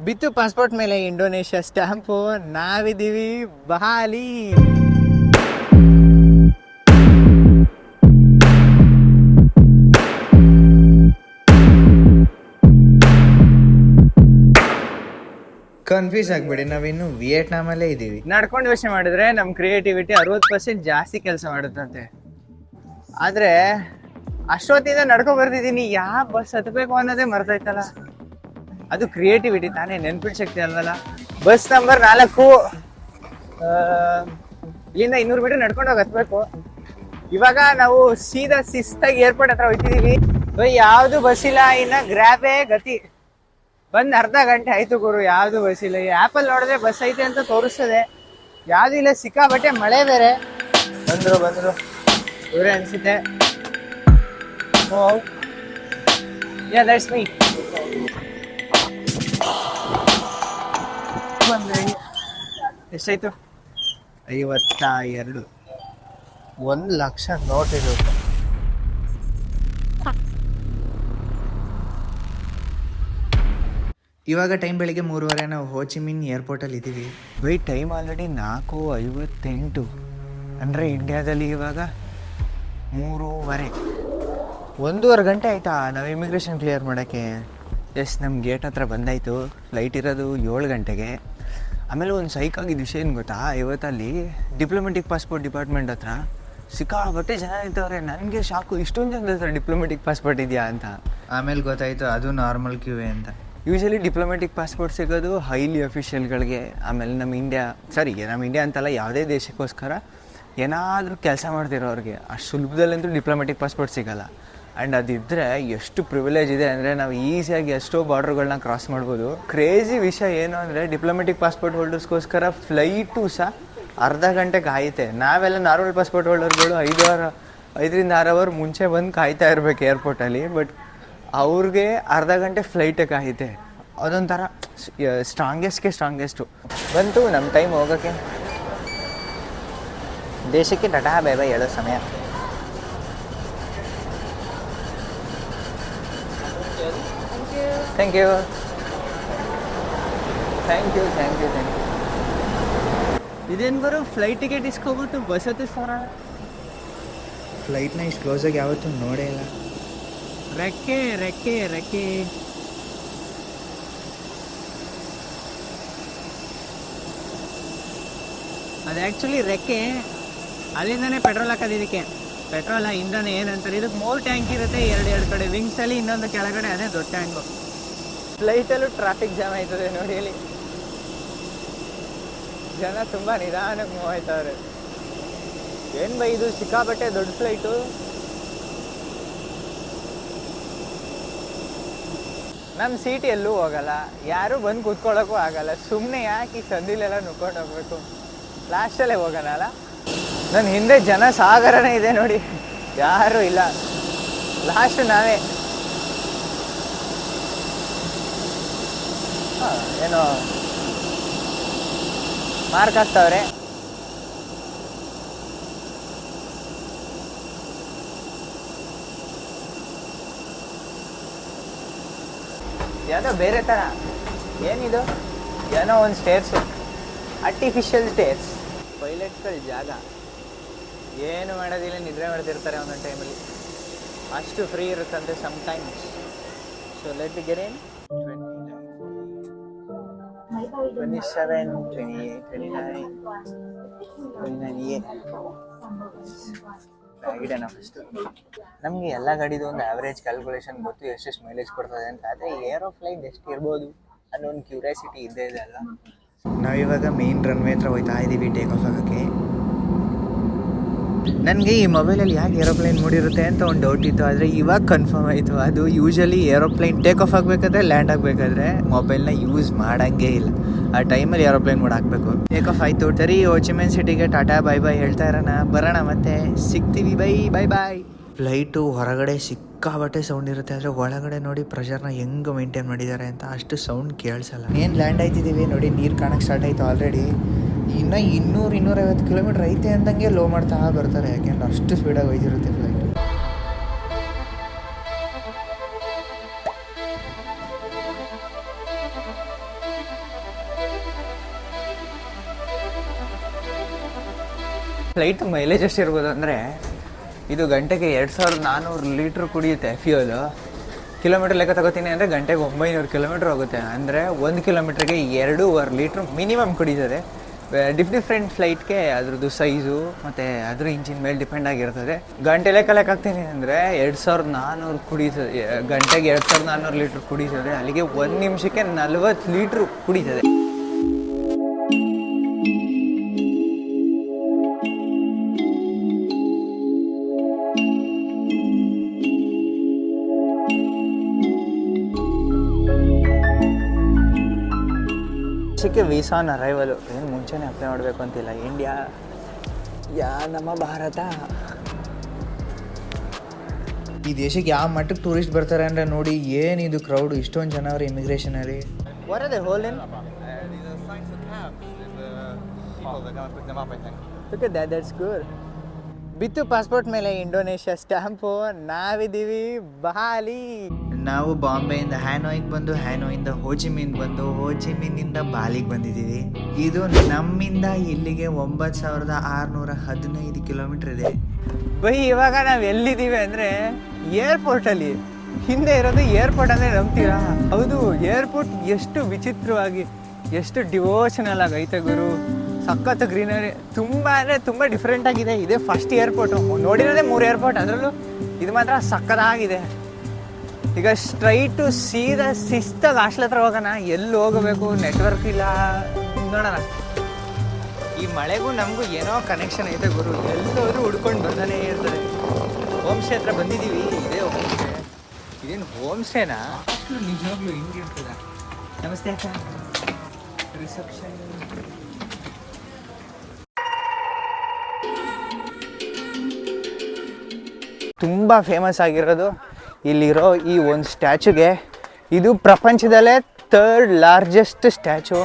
ಬಿತ್ತು ಪಾಸ್ಪೋರ್ಟ್ ಮೇಲೆ Indonesia stamp. ನಾವಿದ್ದೀವಿ ಬಾಲಿ. ಕನ್ಫ್ಯೂಸ್ ಆಗ್ಬೇಡಿ, ನಾವಿನ್ನು ವಿಯೆಟ್ನಾಮಲ್ಲೇ ಇದ್ದೀವಿ. ನಡ್ಕೊಂಡು ಯೋಚನೆ ಮಾಡಿದ್ರೆ ನಮ್ಮ ಕ್ರಿಯೇಟಿವಿಟಿ 60% ಜಾಸ್ತಿ ಕೆಲಸ ಮಾಡುತ್ತಂತೆ. ಆದರೆ ಅಷ್ಟೊತ್ತಿಂದ ನಡ್ಕೊ ಬರ್ತಿದ್ದೀನಿ, ಯಾವ ಬಸ್ ಹತ್ಬೇಕು ಅನ್ನೋದೇ ಮರ್ತೈತಲ್ಲ. ಅದು ಕ್ರಿಯೇಟಿವಿಟಿ ತಾನೇ, ನೆನ್ಪಿನ ಶಕ್ತಿ ಅಲ್ವಲ್ಲ. ಬಸ್ ನಂಬರ್ 4, ಇಲ್ಲಿಂದ 200 ಮೀಟರ್ ನಡ್ಕೊಂಡು ಹೋಗಿ ಹತ್ಬೇಕು. ಇವಾಗ ನಾವು ಸೀದಾ ಶಿಸ್ತಾಗಿ ಏರ್ಪೋರ್ಟ್ ಹತ್ರ ಹೋಗ್ತಿದೀವಿ. ಯಾವ್ದು ಬಸ್ ಇಲ್ಲ, ಇನ್ನ ಗ್ರ್ಯಾಬೇ ಗತಿ. ಬಂದ್ ಅರ್ಧ ಗಂಟೆ ಆಯ್ತು ಗುರು, ಯಾವ್ದು ಬಸ್ ಇಲ್ಲ. ಈ ಆ್ಯಪಲ್ಲಿ ನೋಡಿದ್ರೆ ಬಸ್ ಐತೆ ಅಂತ ತೋರಿಸ್ತದೆ, ಯಾವ್ದು ಇಲ್ಲ. ಸಿಕ್ಕಾಬಟ್ಟೆ ಮಳೆ ಬೇರೆ. ಬಂದ್ರು ಇವರೇ ಅನ್ಸುತ್ತೆ. Yeah that's me. ಎಷ್ಟಾಯ್ತು? 52. 1,00,000 ನೋಟ್ ಇದು. ಇವಾಗ ಟೈಮ್ ಬೆಳಿಗ್ಗೆ 3:30. ನಾವು ಹೋಚಿಮಿನ್ ಏರ್ಪೋರ್ಟಲ್ಲಿ ಇದ್ದೀವಿ. Time already 4:58. ಅಂದರೆ ಇಂಡಿಯಾದಲ್ಲಿ ಇವಾಗ 3:30. 1.5 ಗಂಟೆ ಆಯಿತಾ ನಾವು ಇಮಿಗ್ರೇಷನ್ ಕ್ಲಿಯರ್ ಮಾಡೋಕ್ಕೆ. ನಮ್ಮ ಗೇಟ್ ಹತ್ರ ಬಂದಾಯಿತು. ಫ್ಲೈಟ್ ಇರೋದು 7 ಗಂಟೆಗೆ. ಆಮೇಲೆ ಒಂದು ಸೈಕಾಗಿದ್ದ ವಿಷಯ ಏನು ಗೊತ್ತಾ, ಇವತ್ತಲ್ಲಿ ಡಿಪ್ಲೊಮೆಟಿಕ್ ಪಾಸ್ಪೋರ್ಟ್ ಡಿಪಾರ್ಟ್ಮೆಂಟ್ ಹತ್ರ ಸಿಕ್ಕಾಬಟ್ಟೆ ಜನ ಇರ್ತವ್ರೆ. ನನಗೆ ಶಾಕು, ಇಷ್ಟೊಂದು ಜನದ ಹತ್ರ ಡಿಪ್ಲೊಮೆಟಿಕ್ ಪಾಸ್ಪೋರ್ಟ್ ಇದೆಯಾ ಅಂತ. ಆಮೇಲೆ ಗೊತ್ತಾಯಿತು ಅದು ನಾರ್ಮಲ್ ಕ್ಯೂವೆ ಅಂತ. ಯೂಶಲಿ ಡಿಪ್ಲೊಮೆಟಿಕ್ ಪಾಸ್ಪೋರ್ಟ್ ಸಿಗೋದು ಹೈಲಿ ಅಫಿಷಿಯಲ್ಗಳಿಗೆ. ಆಮೇಲೆ ನಮ್ಮ ಇಂಡಿಯಾ ಅಂತಲ್ಲ, ಯಾವುದೇ ದೇಶಕ್ಕೋಸ್ಕರ ಏನಾದರೂ ಕೆಲಸ ಮಾಡ್ತಿರೋರಿಗೆ ಅಷ್ಟು ಸುಲಭದಲ್ಲಂತೂ ಡಿಪ್ಲೊಮೆಟಿಕ್ ಪಾಸ್ಪೋರ್ಟ್ ಸಿಗೋಲ್ಲ. ಆ್ಯಂಡ್ ಅದಿದ್ದರೆ ಎಷ್ಟು ಪ್ರಿವಿಲೇಜ್ ಇದೆ ಅಂದರೆ ನಾವು ಈಸಿಯಾಗಿ ಎಷ್ಟೋ ಬಾರ್ಡ್ರ್ಗಳನ್ನ ಕ್ರಾಸ್ ಮಾಡ್ಬೋದು. ಕ್ರೇಜಿ ವಿಷಯ ಏನು ಅಂದರೆ ಡಿಪ್ಲೊಮೆಟಿಕ್ ಪಾಸ್ಪೋರ್ಟ್ ಹೋಲ್ಡರ್ಸ್ಗೋಸ್ಕರ ಫ್ಲೈಟು ಸಹ ಅರ್ಧ ಗಂಟೆ ಕಾಯುತ್ತೆ. ನಾವೆಲ್ಲ ನಾರ್ಮಲ್ ಪಾಸ್ಪೋರ್ಟ್ ಹೋಲ್ಡರ್ಗಳು 5 6 ಅವರ್ ಮುಂಚೆ ಬಂದು ಕಾಯ್ತಾ ಇರಬೇಕು ಏರ್ಪೋರ್ಟಲ್ಲಿ. ಬಟ್ ಅವ್ರಿಗೆ ಅರ್ಧ ಗಂಟೆ ಫ್ಲೈಟೇ ಕಾಯುತ್ತೆ. ಅದೊಂಥರ ಸ್ಟ್ರಾಂಗೆಸ್ಟು. ಬಂತು ನಮ್ಮ ಟೈಮ್ ಹೋಗೋಕ್ಕೆ. ದೇಶಕ್ಕೆ ಟಾಟಾ ಬೈ ಬೈ ಹೇಳೋ ಸಮಯ. Thank you. ಇದೇನು ಬರೋ ಫ್ಲೈಟ್ ಟಿಕೆಟ್ ಇಸ್ಕೊಬಿಟ್ಟು ಬಸ್ ಹತ್ತಿಸ್ತಾರ. ಫ್ಲೈಟ್ನ ಇಷ್ಟು ಕ್ಲೋಸಾಗಿ ಯಾವತ್ತೂ ನೋಡೇ ಇಲ್ಲ. ರೆಕ್ಕೆ ಅದು ಆ್ಯಕ್ಚುಲಿ ರೆಕ್ಕೆ. ಅಲ್ಲಿಂದನೇ ಪೆಟ್ರೋಲ್ ಹಾಕೋದು ಇದಕ್ಕೆ. ಪೆಟ್ರೋಲ್ ಇಂಧನ ಏನಂತಾರೆ, ಇದಕ್ಕೆ 3 ಟ್ಯಾಂಕ್ ಇರುತ್ತೆ. ಎರಡು ಕಡೆ ವಿಂಗ್ಸಲ್ಲಿ, ಇನ್ನೊಂದು ಕೆಳಗಡೆ, ಅದೇ ದೊಡ್ಡ ಟ್ಯಾಂಕು. ಫ್ಲೈಟಲ್ಲೂ ಟ್ರಾಫಿಕ್ ಜಾಮ್ ಆಯ್ತದೆ ನೋಡಿ. ಅಲ್ಲಿ ಜನ ತುಂಬ ನಿಧಾನಕ್ಕೆ ಮೂವ್ ಆಯ್ತವ್ರೆ. ಏನು ಬೈ ಇದು ಸಿಕ್ಕಾಬಟ್ಟೆ ದೊಡ್ಡ ಫ್ಲೈಟು. ನಮ್ಮ ಸೀಟ್ ಎಲ್ಲೂ ಹೋಗಲ್ಲ, ಯಾರೂ ಬಂದು ಕೂತ್ಕೊಳ್ಳೋಕ್ಕೂ ಆಗಲ್ಲ. ಸುಮ್ಮನೆ ಯಾಕೆ ಈ ಸಂದಿಲೆಲ್ಲ ನುಕ್ಕೊಂಡು ಹೋಗ್ಬೇಕು. ಲಾಸ್ಟಲ್ಲೇ ಹೋಗೋಣ ಅಲ್ಲ. ನನ್ನ ಹಿಂದೆ ಜನ ಸಾಗರನೇ ಇದೆ ನೋಡಿ, ಯಾರೂ ಇಲ್ಲ. ಲಾಸ್ಟ್ ನಾವೇ. ಏನೋ ಮಾರ್ಕ್ ಹಾಕ್ತವ್ರೆ. ಯಾವುದೋ ಬೇರೆ ಥರ. ಏನಿದು? ಏನೋ ಒಂದು ಸ್ಟೇರ್ಸು, ಆರ್ಟಿಫಿಷಿಯಲ್ ಸ್ಟೇರ್ಸ್. ಪೈಲಟ್ಗಳ ಜಾಗ. ಏನು ಮಾಡೋದಿಲ್ಲ, ನಿದ್ರೆ ಮಾಡ್ತಿರ್ತಾರೆ ಒಂದೊಂದು ಟೈಮಲ್ಲಿ. ಅಷ್ಟು ಫ್ರೀ ಇರುತ್ತಂತೆ sometimes. So let be get in. 27, 28, 29, 29. ಆಗಿಡೋಣ ಫಸ್ಟು. ನಮಗೆ ಎಲ್ಲ ಗಾಡಿದು ಒಂದು ಆ್ಯಾವ್ರೇಜ್ ಕ್ಯಾಲ್ಕುಲೇಷನ್ ಗೊತ್ತು, ಎಷ್ಟೆಷ್ಟು ಮೈಲೇಜ್ ಕೊಡ್ತದೆ ಅಂತ. ಆದರೆ ಏರೋಪ್ಲೈನ್ ಎಷ್ಟು ಇರ್ಬೋದು ಅನ್ನೋ ಒಂದು ಕ್ಯೂರಿಯಾಸಿಟಿ ಇದ್ದೇ ಇದೆ ಅಲ್ಲ. ನಾವಿವಾಗ ಮೇನ್ ರನ್ವೇ ಹತ್ರ ಹೋಗ್ತಾ ಇದ್ದೀವಿ ಟೇಕ್ ಆಫ್ ಆಗೋಕ್ಕೆ. ನನಗೆ ಈ ಮೊಬೈಲಲ್ಲಿ ಯಾಕೆ ಏರೋಪ್ಲೈನ್ ಮೂಡಿರುತ್ತೆ ಅಂತ ಒಂದು ಡೌಟ್ ಇತ್ತು, ಆದರೆ ಇವಾಗ ಕನ್ಫರ್ಮ್ ಆಯಿತು. ಅದು ಯೂಶಲಿ ಏರೋಪ್ಲೈನ್ ಟೇಕ್ ಆಫ್ ಆಗಬೇಕಾದ್ರೆ, ಲ್ಯಾಂಡ್ ಆಗಬೇಕಾದ್ರೆ ಮೊಬೈಲ್ನ ಯೂಸ್ ಮಾಡೋಂಗೇ ಇಲ್ಲ. ಆ ಟೈಮಲ್ಲಿ ಏರೋಪ್ಲೈನ್ ಮೋಡ್ ಹಾಕಬೇಕು. ಟೇಕ್ ಆಫ್ ಆಯಿತು. ಸರಿ, ಹೋಚಿಮಿನ್ ಸಿಟಿಗೆ ಟಾಟಾ ಬೈ ಬೈ ಹೇಳ್ತಾ ಇರೋಣ. ಬರೋಣ, ಮತ್ತೆ ಸಿಗ್ತೀವಿ. ಬೈ. ಫ್ಲೈಟು ಹೊರಗಡೆ ಸಿಕ್ಕಾಬಟ್ಟೆ ಸೌಂಡ್ ಇರುತ್ತೆ, ಆದರೆ ಒಳಗಡೆ ನೋಡಿ ಪ್ರೆಷರ್ನ ಹೆಂಗೆ ಮೇಂಟೈನ್ ಮಾಡಿದ್ದಾರೆ ಅಂತ. ಅಷ್ಟು ಸೌಂಡ್ ಕೇಳಿಸಲ್ಲ. ಏನು ಲ್ಯಾಂಡ್ ಆಯ್ತಿದ್ದೀವಿ ನೋಡಿ, ನೀರು ಕಾಣಕ್ಕೆ ಸ್ಟಾರ್ಟ್ ಆಯಿತು ಆಲ್ರೆಡಿ. ಇನ್ನು 200-250 ಕಿಲೋಮೀಟ್ರ್ ಐತೆ ಅಂದಂಗೆ ಲೋ ಮಾಡ್ತಾ ಬರ್ತಾರೆ, ಯಾಕೆಂದ್ರೆ ಅಷ್ಟು ಸ್ಪೀಡಾಗಿ ಒಯ್ದಿರುತ್ತೆ ಫ್ಲೈಟ್. ಫ್ಲೈಟ್ ಮೈಲೇಜ್ ಎಷ್ಟು ಇರ್ಬೋದು ಅಂದರೆ, ಇದು ಗಂಟೆಗೆ 2400 ಲೀಟ್ರ್ ಕುಡಿಯುತ್ತೆ ಫ್ಯೂಯಲು. ಕಿಲೋಮೀಟ್ರ್ ಲೆಕ್ಕ ತಗೋತೀನಿ ಅಂದರೆ ಗಂಟೆಗೆ 900 ಕಿಲೋಮೀಟ್ರ್ ಹೋಗುತ್ತೆ. ಅಂದರೆ 1 ಕಿಲೋಮೀಟ್ರಿಗೆ 2.5 ಲೀಟ್ರ್ ಮಿನಿಮಮ್ ಕುಡಿತದೆ. ಡಿಫ್ರೆಂಟ್ ಫ್ಲೈಟ್ಗೆ ಅದ್ರದ್ದು ಸೈಜು ಮತ್ತು ಅದ್ರ ಇಂಜಿನ್ ಮೇಲೆ ಡಿಪೆಂಡ್ ಆಗಿರ್ತದೆ. ಗಂಟೆ ಲೆಕ್ಕ ಹಾಕ್ತೀನಿ ಅಂದರೆ 2400 ಕುಡಿತದೆ, ಗಂಟೆಗೆ 2400 ಲೀಟ್ರ್ ಕುಡಿತದೆ. ಅಲ್ಲಿಗೆ 1 ನಿಮಿಷಕ್ಕೆ 40 ಲೀಟ್ರ್ ಕುಡಿತದೆ. ದೇಶಕ್ಕೆ ವೀಸಾ ಆನ್ ಅರೈವಲು ಏನು ಮುಂಚೆನೇ ಅಪ್ಲೈ ಮಾಡಬೇಕು ಅಂತಿಲ್ಲ. ಇಂಡಿಯಾ ನಮ್ಮ ಭಾರತ. ಈ ದೇಶಕ್ಕೆ ಯಾವ ಮಟ್ಟಕ್ಕೆ ಟೂರಿಸ್ಟ್ ಬರ್ತಾರೆ ಅಂದರೆ ನೋಡಿ, ಏನಿದು ಕ್ರೌಡ್, ಇಷ್ಟೊಂದು ಜನ ಅವ್ರು ಇಮಿಗ್ರೇಷನಲ್ಲಿ. ಹೊರದೆ ಹೋಲಿನ್ ದಟ್ಸ್ ಗುಡ್. ಬಿತ್ತು ಪಾಸ್ಪೋರ್ಟ್ ಮೇಲೆ ಇಂಡೋನೇಷ್ಯಾ ಸ್ಟ್ಯಾಂಪು. ನಾವಿದ್ದೀವಿ ಬಾಲಿ. ನಾವು ಬಾಂಬೆಯಿಂದ ಹ್ಯಾನೋಯ್ಗೆ ಬಂದು, ಹ್ಯಾನೋಯಿಂದ ಹೋಚಿಮಿನ್ ಬಂದು, ಹೋಚಿಮಿನ್ನಿಂದ ಬಾಲಿಗೆ ಬಂದಿದ್ದೀವಿ. ಇದು ನಮ್ಮಿಂದ ಇಲ್ಲಿಗೆ 9615 ಕಿಲೋಮೀಟ್ರ್ ಇದೆ. ಬೈ ಇವಾಗ ನಾವು ಎಲ್ಲಿದ್ದೀವಿ ಅಂದರೆ ಏರ್ಪೋರ್ಟಲ್ಲಿ. ಹಿಂದೆ ಇರೋದು ಏರ್ಪೋರ್ಟ್ ಅಂದರೆ ನಂಬ್ತೀರಾ? ಹೌದು, ಏರ್ಪೋರ್ಟ್ ಎಷ್ಟು ವಿಚಿತ್ರವಾಗಿ, ಎಷ್ಟು ಡಿವೋಷನಲ್ ಆಗೈತೆ ಗುರು. ಸಖತ್ ಗ್ರೀನರಿ, ತುಂಬ ಅಂದರೆ ತುಂಬ ಡಿಫ್ರೆಂಟ್ ಆಗಿದೆ. ಇದೇ ಫಸ್ಟ್ ಏರ್ಪೋರ್ಟು, ನೋಡಿರೋದೇ 3 ಏರ್ಪೋರ್ಟ್, ಅದರಲ್ಲೂ ಇದು ಮಾತ್ರ ಸಖತ್ತಾಗಿದೆ. ಈಗ ಸ್ಟ್ರೈಟು ಸೀದಾ ಶಿಸ್ತಾಗಿ ಹಾಸ್ಟೆಲ್ ಹತ್ರ ಹೋಗೋಣ. ಎಲ್ಲಿ ಹೋಗಬೇಕು, ನೆಟ್ವರ್ಕ್ ಇಲ್ಲ, ನೋಡೋಣ. ಈ ಮಳೆಗೂ ನಮಗೂ ಏನೋ ಕನೆಕ್ಷನ್ ಐತೆ ಗುರು. ಎಲ್ಲೋದ್ರೂ ಹುಡ್ಕೊಂಡು ಬರ್ತಾನೆ ಇರ್ತಾರೆ. ಹೋಮ್ ಸ್ಟೇ ಹತ್ರ ಬಂದಿದ್ದೀವಿ. ಇದೇ ಹೋಮ್ ಸ್ಟೇ. ಇದೇನು ಹೋಮ್ ಸ್ಟೇನಾ? ನಿಜವಾಗ್ಲೂ ಹಿಂಗೆ ಇರ್ತದ? ನಮಸ್ತೆ ಅಕ್ಕ. ರಿಸೆಪ್ಷನ್ ತುಂಬ ಫೇಮಸ್ ಆಗಿರೋದು ಇಲ್ಲಿರೋ ಈ ಒಂದು ಸ್ಟ್ಯಾಚುಗೆ. ಇದು ಪ್ರಪಂಚದಲ್ಲೇ 3rd ಲಾರ್ಜೆಸ್ಟ್ ಸ್ಟ್ಯಾಚು.